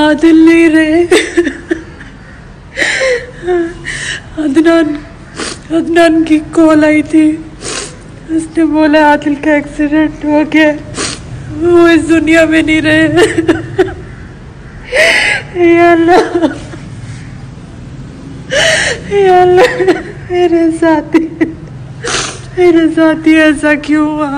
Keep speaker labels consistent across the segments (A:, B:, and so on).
A: आदिल नहीं रहे। अदनान की कॉल आई थी, उसने बोला आदिल का एक्सीडेंट हो गया, वो इस दुनिया में नहीं रहे। या अल्लाह, या अल्लाह, मेरे साथी ऐसा क्यों हुआ?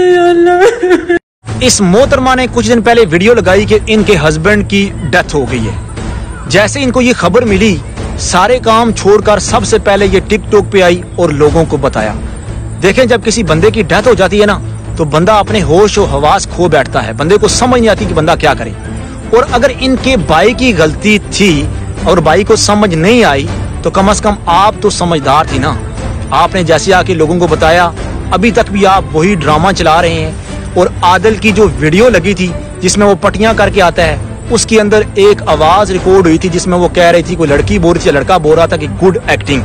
A: या अल्लाह।
B: इस मोहतरमा ने कुछ दिन पहले वीडियो लगाई कि इनके हस्बैंड की डेथ हो गई है। जैसे इनको ये खबर मिली, सारे काम छोड़कर सबसे पहले ये टिकटॉक पे आई और लोगों को बताया। देखें, जब किसी बंदे की डेथ हो जाती है ना, तो बंदा अपने होश और हवास खो बैठता है, बंदे को समझ नहीं आती कि बंदा क्या करे। और अगर इनके भाई की गलती थी और भाई को समझ नहीं आई, तो कम से कम आप तो समझदार थी ना। आपने जैसे आके लोगों को बताया, अभी तक भी आप वही ड्रामा चला रहे हैं। और आदिल की जो वीडियो लगी थी जिसमें वो पटियां करके आता है, उसके अंदर एक आवाज रिकॉर्ड हुई थी जिसमें वो कह रही थी, कोई लड़की बोल रही थी, लड़का बोल रहा था कि गुड एक्टिंग।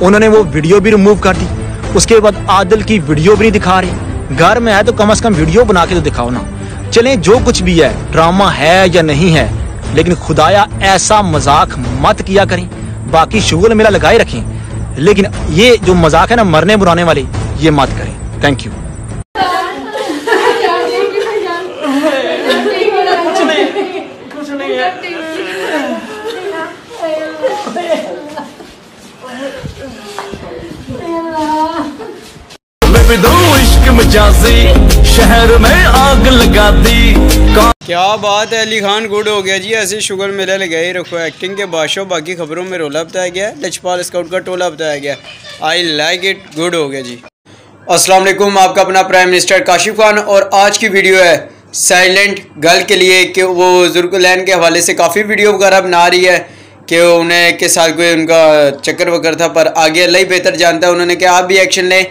B: उन्होंने वो वीडियो भी रिमूव कर दी। उसके बाद आदिल की वीडियो भी नहीं दिखा रही। घर में है तो कम से कम वीडियो बना के तो दिखाओ ना। चलें, जो कुछ भी है, ड्रामा है या नहीं है, लेकिन खुदाया ऐसा मजाक मत किया करें। बाकी शुगर मेला लगाए रखें, लेकिन ये जो मजाक है ना मरने बुराने वाले, ये मत करें। Thank you.
C: शहर में आग लगा दी।
D: क्या बात है, अली खान गुड हो गया जी। ऐसे शुगर मेला लगाए रखो, एक्टिंग के बादशाह। बाकी खबरों में रोला बताया गया, लजपाल स्काउट का टोला बताया गया। आई लाइक इट, गुड हो गया जी। अस्सलाम वालेकुम, आपका अपना प्राइम मिनिस्टर काशिफ खान। और आज की वीडियो है साइलेंट गर्ल के लिए कि वो जुल्करनैन के हवाले से काफ़ी वीडियो वगैरह बना रही है कि उन्हें के साथ कोई उनका चक्कर वगैरह था, पर आगे अल्लाह ही बेहतर जानता है। उन्होंने कहा आप भी एक्शन लें।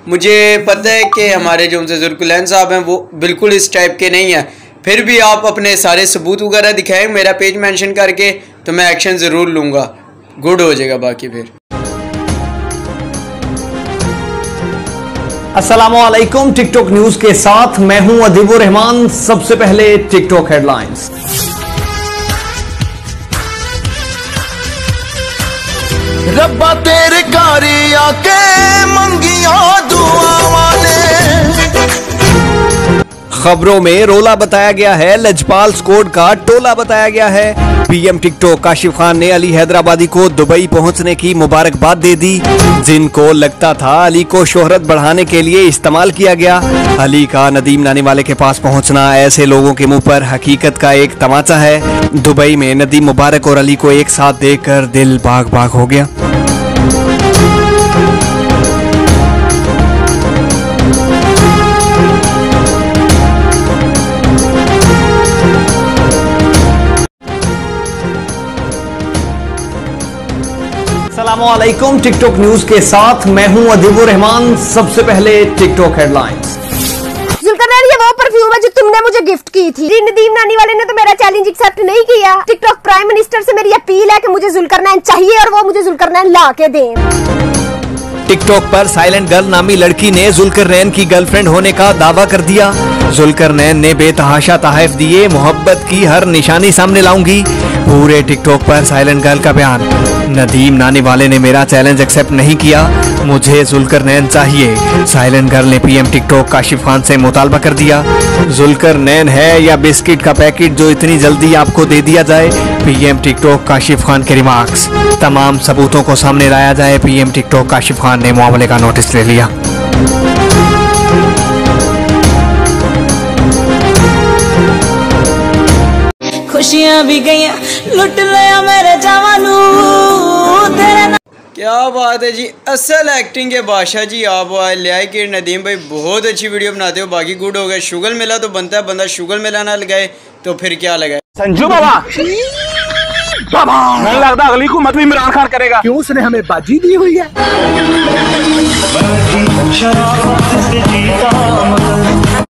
D: मुझे पता है कि हमारे जो उनसे जुल्करनैन साहब हैं वो बिल्कुल इस टाइप के नहीं हैं, फिर भी आप अपने सारे सबूत वगैरह दिखाएं मेरा पेज मेंशन करके, तो मैं एक्शन ज़रूर लूँगा। गुड हो जाएगा। बाकी फिर
E: अस्सलामुअलैकुम, टिकटॉक न्यूज के साथ मैं हूं अदीबुर रहमान। सबसे पहले टिकटॉक हेडलाइंस।
C: रब्बा तेरे कारी आके मंगिया दुआ वाले।
E: खबरों में रोला बताया गया है, लजपाल स्क्वाड का टोला बताया गया है। पीएम टिकटॉक काशिफ खान ने अली हैदराबादी को दुबई पहुंचने की मुबारकबाद दे दी। जिनको लगता था अली को शोहरत बढ़ाने के लिए इस्तेमाल किया गया, अली का नदीम नानीवाले के पास पहुंचना ऐसे लोगों के मुंह पर हकीकत का एक तमाचा है। दुबई में नदीम मुबारक और अली को एक साथ देखकर दिल बाग बाग हो गया। अस्सलामुअलैकुम, टिकटॉक न्यूज के साथ मैं हूं अदीबुर रहमान। सबसे पहले टिकटॉक हेडलाइंस।
F: जुल्करनैन, ये वो परफ्यूम है जो तुमने मुझे गिफ्ट की थी। नदीम नानीवाले ने तो मेरा चैलेंज एक्सेप्ट नहीं किया। टिकटॉक प्राइम मिनिस्टर से मेरी अपील है कि मुझे जुल्करनैन चाहिए और वो मुझे जुल्करनैन ला के दें।
E: टिकटॉक पर साइलेंट गर्ल नामी लड़की ने जुल्करनैन की गर्लफ्रेंड होने का दावा कर दिया। जुल्करनैन ने बेतहाशा तहफ़ दिए, मोहब्बत की हर निशानी सामने लाऊंगी। पूरे टिकटॉक पर साइलेंट गर्ल का बयान। नदीम नानीवाले ने मेरा चैलेंज एक्सेप्ट नहीं किया, मुझे जुल्करनैन चाहिए। साइलेंट गर्ल ने पीएम टिकटॉक काशिफ खान से मुतालबा कर दिया। जुल्करनैन है या बिस्किट का पैकेट जो इतनी जल्दी आपको दे दिया जाए? पीएम टिकटॉक काशिफ खान के रिमार्क्स। तमाम सबूतों को सामने लाया जाए। पीएम टिकटॉक काशिफ खान ने मामले का नोटिस ले लिया।
G: खुशियां भी गई, लुट लिया मेरे जवानू तेरे।
D: क्या बात है जी, असल एक्टिंग के बादशाह जी। आप लाइक इट। नदीम भाई बहुत अच्छी वीडियो बनाते हो। बाकी गुड हो गया। शुगर मेला तो बनता है, बंदा शुगर मेला ना लगाए तो फिर क्या लगाए।
H: संजू बाबा नहीं लगता अगली को मत भी इमरान खान करेगा। क्यों? उसने हमें बाजी दी हुई है।